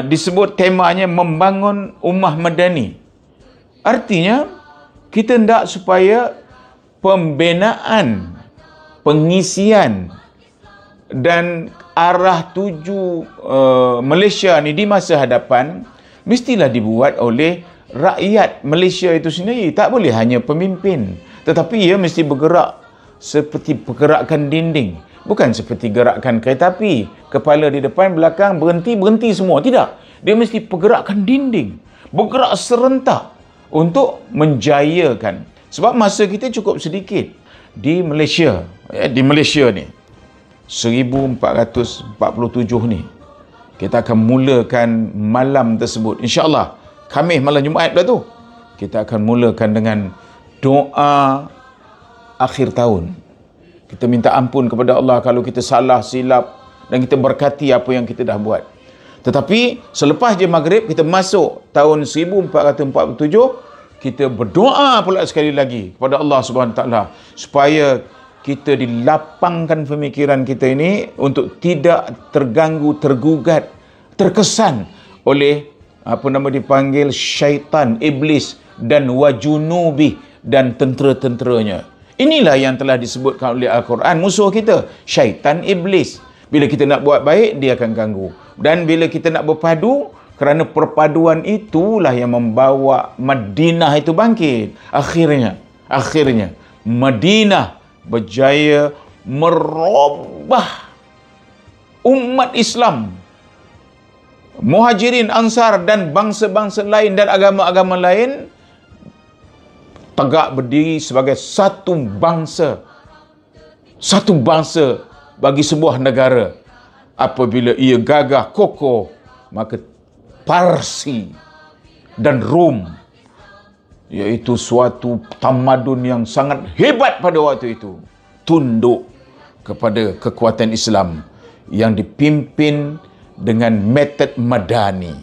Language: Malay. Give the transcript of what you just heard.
disebut temanya membangun ummah madani. Artinya kita hendak supaya pembinaan, pengisian dan arah tuju Malaysia ni di masa hadapan mestilah dibuat oleh rakyat Malaysia itu sendiri. Tak boleh hanya pemimpin, tetapi ia mesti bergerak seperti pergerakan dinding, bukan seperti gerakan kereta api, kepala di depan, belakang, berhenti semua. Tidak, dia mesti pergerakan dinding, bergerak serentak untuk menjayakan. Sebab masa kita cukup sedikit di Malaysia, ni 1447 ni kita akan mulakan malam tersebut, insya-Allah Khamis malam Jumaat pula tu kita akan mulakan dengan doa akhir tahun. Kita minta ampun kepada Allah kalau kita salah silap dan kita berkati apa yang kita dah buat. Tetapi selepas je maghrib kita masuk tahun 1447, kita berdoa pula sekali lagi kepada Allah Subhanahu taala supaya kita dilapangkan pemikiran kita ini untuk tidak terganggu, tergugat, terkesan oleh dipanggil syaitan, iblis dan wajunubi dan tentera-tenteranya. Inilah yang telah disebutkan oleh Al-Quran, musuh kita, syaitan, iblis. Bila kita nak buat baik, dia akan ganggu. Dan bila kita nak berpadu, kerana perpaduan itulah yang membawa Madinah itu bangkit. Akhirnya Madinah berjaya merubah umat Islam, Muhajirin, Ansar dan bangsa-bangsa lain dan agama-agama lain tegak berdiri sebagai satu bangsa bagi sebuah negara. Apabila ia gagah kokoh, maka Parsi dan Rom, iaitu suatu tamadun yang sangat hebat pada waktu itu, tunduk kepada kekuatan Islam yang dipimpin dengan metod madani.